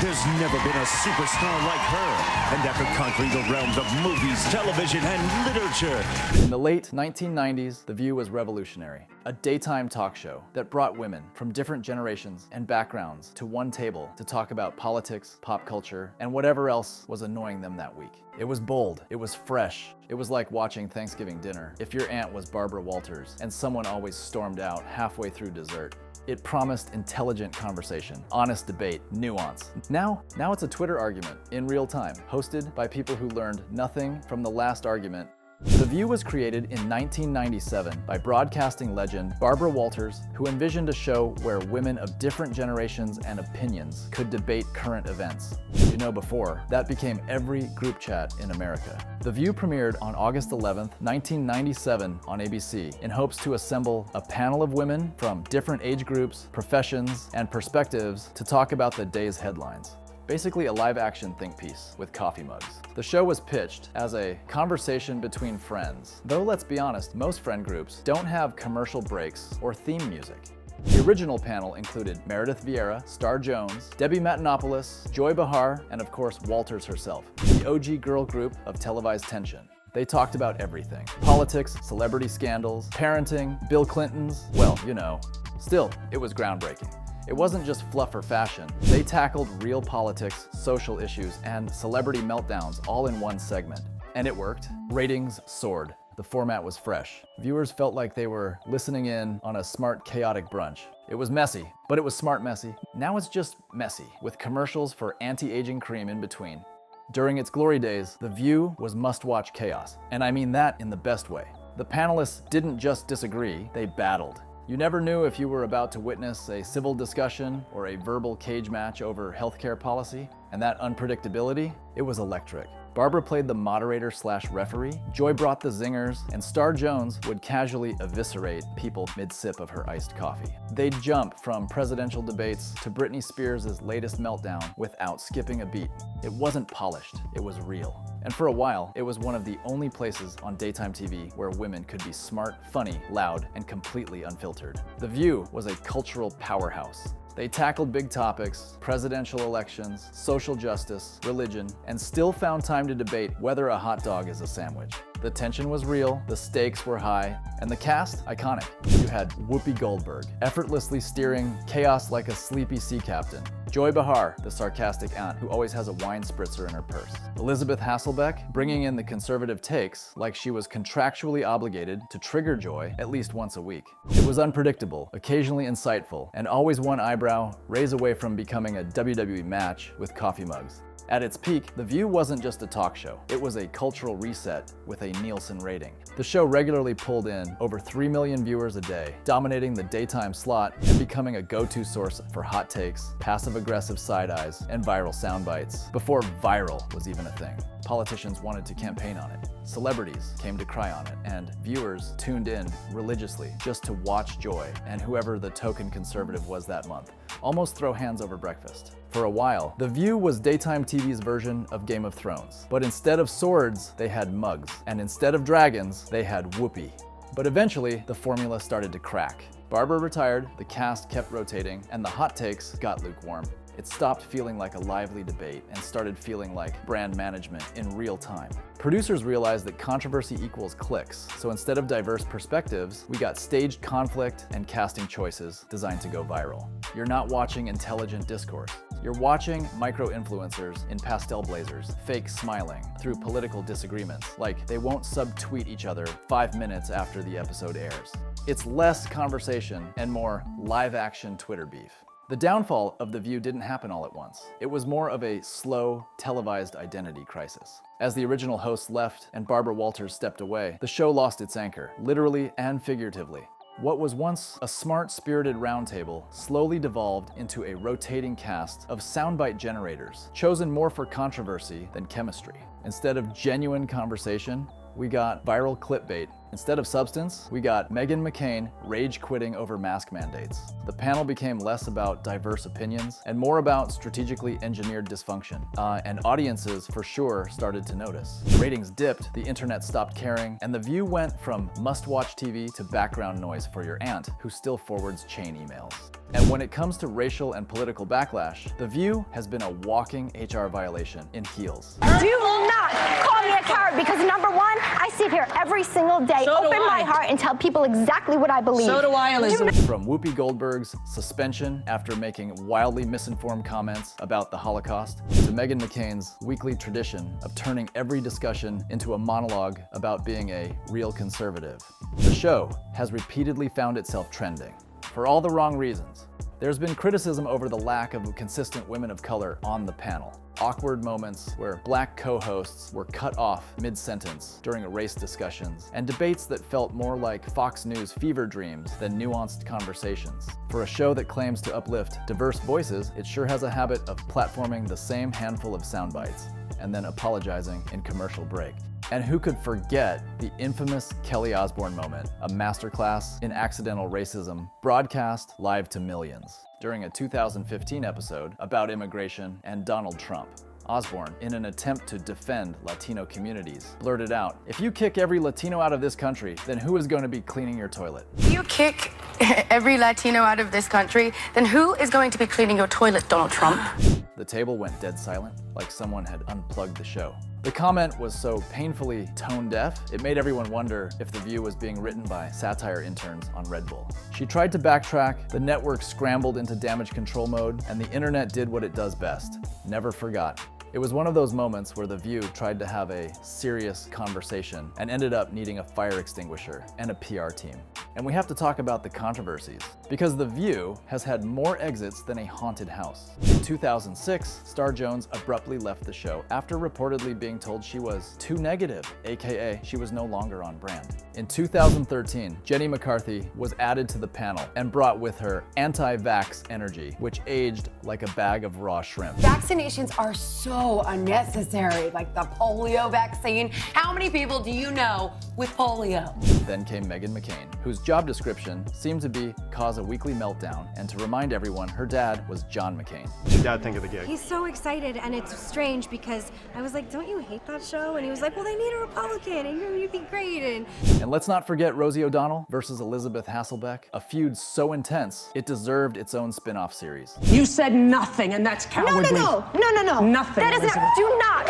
There's never been a superstar like her. And after conquering the realms of movies, television, and literature. In the late 1990s, The View was revolutionary. A daytime talk show that brought women from different generations and backgrounds to one table to talk about politics, pop culture, and whatever else was annoying them that week. It was bold, it was fresh, it was like watching Thanksgiving dinner if your aunt was Barbara Walters and someone always stormed out halfway through dessert. It promised intelligent conversation, honest debate, nuance. Now it's a Twitter argument in real time, hosted by people who learned nothing from the last argument. The View was created in 1997 by broadcasting legend Barbara Walters, who envisioned a show where women of different generations and opinions could debate current events. You know, before, that became every group chat in America. The View premiered on August 11, 1997 on ABC in hopes to assemble a panel of women from different age groups, professions, and perspectives to talk about the day's headlines. Basically a live-action think piece with coffee mugs. The show was pitched as a conversation between friends, though let's be honest, most friend groups don't have commercial breaks or theme music. The original panel included Meredith Vieira, Star Jones, Debbie Matenopoulos, Joy Behar, and of course Walters herself, the OG girl group of televised tension. They talked about everything: politics, celebrity scandals, parenting, Bill Clinton's, well, you know. Still, it was groundbreaking. It wasn't just fluff or fashion. They tackled real politics, social issues, and celebrity meltdowns all in one segment. And it worked. Ratings soared. The format was fresh. Viewers felt like they were listening in on a smart, chaotic brunch. It was messy, but it was smart messy. Now it's just messy, with commercials for anti-aging cream in between. During its glory days, The View was must-watch chaos. And I mean that in the best way. The panelists didn't just disagree, they battled. You never knew if you were about to witness a civil discussion or a verbal cage match over healthcare policy, and that unpredictability, it was electric. Barbara played the moderator/referee, Joy brought the zingers, and Star Jones would casually eviscerate people mid-sip of her iced coffee. They'd jump from presidential debates to Britney Spears' latest meltdown without skipping a beat. It wasn't polished, it was real. And for a while, it was one of the only places on daytime TV where women could be smart, funny, loud, and completely unfiltered. The View was a cultural powerhouse. They tackled big topics, presidential elections, social justice, religion, and still found time to debate whether a hot dog is a sandwich. The tension was real, the stakes were high, and the cast, iconic. You had Whoopi Goldberg, effortlessly steering chaos like a sleepy sea captain. Joy Behar, the sarcastic aunt who always has a wine spritzer in her purse. Elizabeth Hasselbeck, bringing in the conservative takes like she was contractually obligated to trigger Joy at least once a week. It was unpredictable, occasionally insightful, and always one eyebrow raise away from becoming a WWE match with coffee mugs. At its peak, The View wasn't just a talk show. It was a cultural reset with a Nielsen rating. The show regularly pulled in over 3 million viewers a day, dominating the daytime slot and becoming a go-to source for hot takes, passive-aggressive side-eyes, and viral sound bites, before viral was even a thing. Politicians wanted to campaign on it. Celebrities came to cry on it, and viewers tuned in religiously just to watch Joy and whoever the token conservative was that month almost throw hands over breakfast. For a while, The View was daytime TV's version of Game of Thrones. But instead of swords, they had mugs. And instead of dragons, they had Whoopi. But eventually, the formula started to crack. Barbara retired, the cast kept rotating, and the hot takes got lukewarm. It stopped feeling like a lively debate and started feeling like brand management in real time. Producers realized that controversy equals clicks, so instead of diverse perspectives, we got staged conflict and casting choices designed to go viral. You're not watching intelligent discourse. You're watching micro-influencers in pastel blazers, fake smiling through political disagreements, like they won't subtweet each other 5 minutes after the episode airs. It's less conversation and more live-action Twitter beef. The downfall of The View didn't happen all at once. It was more of a slow, televised identity crisis. As the original hosts left and Barbara Walters stepped away, the show lost its anchor, literally and figuratively. What was once a smart, spirited roundtable slowly devolved into a rotating cast of soundbite generators, chosen more for controversy than chemistry. Instead of genuine conversation, we got viral clickbait. Instead of substance, we got Meghan McCain rage quitting over mask mandates. The panel became less about diverse opinions and more about strategically engineered dysfunction. And audiences, for sure, started to notice. Ratings dipped, the internet stopped caring, and The View went from must-watch TV to background noise for your aunt, who still forwards chain emails. And when it comes to racial and political backlash, The View has been a walking HR violation in heels. Do not call me a coward because number one, I sit here every single day, open my heart and tell people exactly what I believe. So do I, Elizabeth. From Whoopi Goldberg's suspension after making wildly misinformed comments about the Holocaust, to Meghan McCain's weekly tradition of turning every discussion into a monologue about being a real conservative, the show has repeatedly found itself trending. For all the wrong reasons. There's been criticism over the lack of consistent women of color on the panel. Awkward moments where black co-hosts were cut off mid-sentence during race discussions, and debates that felt more like Fox News fever dreams than nuanced conversations. For a show that claims to uplift diverse voices, it sure has a habit of platforming the same handful of sound bites, and then apologizing in commercial break. And who could forget the infamous Kelly Osbourne moment, a masterclass in accidental racism broadcast live to millions during a 2015 episode about immigration and Donald Trump. Osbourne, in an attempt to defend Latino communities, blurted out, "If you kick every Latino out of this country, then who is going to be cleaning your toilet?" If you kick every Latino out of this country, then who is going to be cleaning your toilet, Donald Trump? The table went dead silent, like someone had unplugged the show. The comment was so painfully tone-deaf, it made everyone wonder if The View was being written by satire interns on Red Bull. She tried to backtrack, the network scrambled into damage control mode, and the internet did what it does best: never forgot. It was one of those moments where The View tried to have a serious conversation and ended up needing a fire extinguisher and a PR team. And we have to talk about the controversies, because The View has had more exits than a haunted house. In 2006, Star Jones abruptly left the show after reportedly being told she was too negative, aka she was no longer on brand. In 2013, Jenny McCarthy was added to the panel and brought with her anti-vax energy, which aged like a bag of raw shrimp. Vaccinations are so unnecessary, like the polio vaccine. How many people do you know with polio? Then came Meghan McCain, whose job description seemed to be cause a weekly meltdown and to remind everyone her dad was John McCain. What did Dad think of the gig? He's so excited, and it's strange because I was like, don't you hate that show? And he was like, well, they need a Republican, and you'd be great. And let's not forget Rosie O'Donnell versus Elizabeth Hasselbeck, a feud so intense it deserved its own spin-off series. You said nothing, and that's cowardly. No. Nothing, That is Elizabeth. do not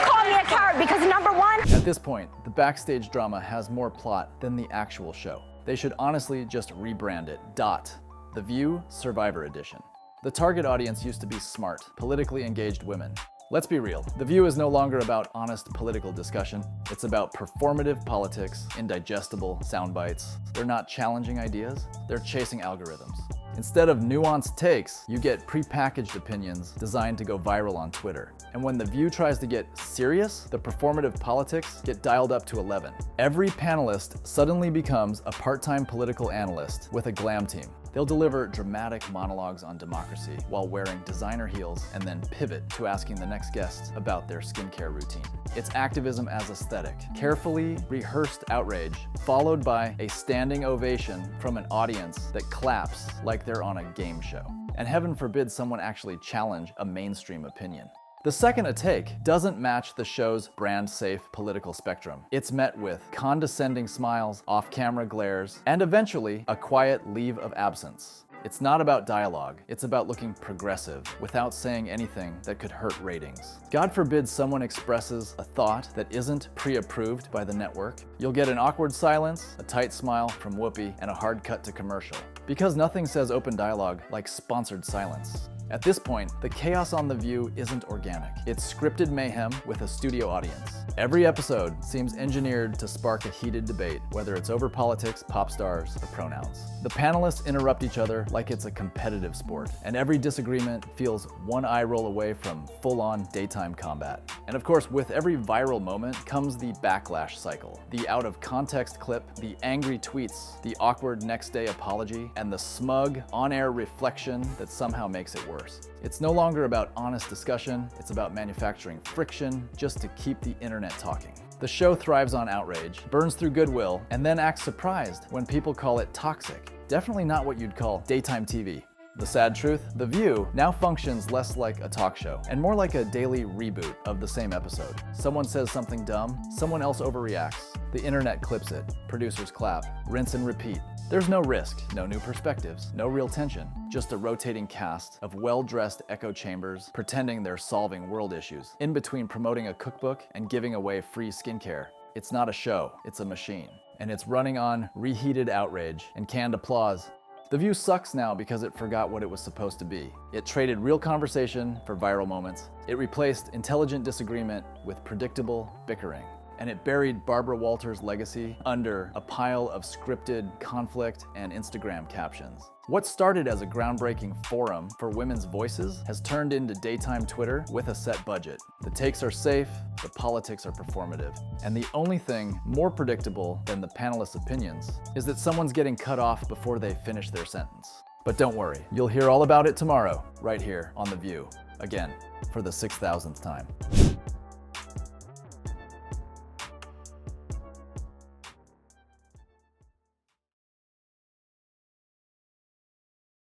call me a coward because number one, At this point, the backstage drama has more plot than the actual show. They should honestly just rebrand it. The View Survivor Edition. The target audience used to be smart, politically engaged women. Let's be real, The View is no longer about honest political discussion. It's about performative politics, indigestible sound bites. They're not challenging ideas, they're chasing algorithms. Instead of nuanced takes, you get prepackaged opinions designed to go viral on Twitter. And when The View tries to get serious, the performative politics get dialed up to 11. Every panelist suddenly becomes a part-time political analyst with a glam team. They'll deliver dramatic monologues on democracy while wearing designer heels and then pivot to asking the next guest about their skincare routine. It's activism as aesthetic, carefully rehearsed outrage, followed by a standing ovation from an audience that claps like they're on a game show. And heaven forbid someone actually challenge a mainstream opinion. The second a take doesn't match the show's brand-safe political spectrum. It's met with condescending smiles, off-camera glares, and eventually a quiet leave of absence. It's not about dialogue, it's about looking progressive without saying anything that could hurt ratings. God forbid someone expresses a thought that isn't pre-approved by the network. You'll get an awkward silence, a tight smile from Whoopi, and a hard cut to commercial. Because nothing says open dialogue like sponsored silence. At this point, the chaos on The View isn't organic. It's scripted mayhem with a studio audience. Every episode seems engineered to spark a heated debate, whether it's over politics, pop stars, or pronouns. The panelists interrupt each other like it's a competitive sport, and every disagreement feels one eye roll away from full-on daytime combat. And of course, with every viral moment comes the backlash cycle. The out-of-context clip, the angry tweets, the awkward next-day apology, and the smug, on-air reflection that somehow makes it worse. It's no longer about honest discussion, it's about manufacturing friction just to keep the internet talking. The show thrives on outrage, burns through goodwill, and then acts surprised when people call it toxic. Definitely not what you'd call daytime TV. The sad truth? The View now functions less like a talk show and more like a daily reboot of the same episode. Someone says something dumb, someone else overreacts. The internet clips it, producers clap, rinse and repeat. There's no risk, no new perspectives, no real tension, just a rotating cast of well-dressed echo chambers pretending they're solving world issues, in between promoting a cookbook and giving away free skincare. It's not a show, it's a machine. And it's running on reheated outrage and canned applause. The View sucks now because it forgot what it was supposed to be. It traded real conversation for viral moments. It replaced intelligent disagreement with predictable bickering. And it buried Barbara Walters' legacy under a pile of scripted conflict and Instagram captions. What started as a groundbreaking forum for women's voices has turned into daytime Twitter with a set budget. The takes are safe, the politics are performative. And the only thing more predictable than the panelists' opinions is that someone's getting cut off before they finish their sentence. But don't worry, you'll hear all about it tomorrow, right here on The View. Again, for the 6,000th time.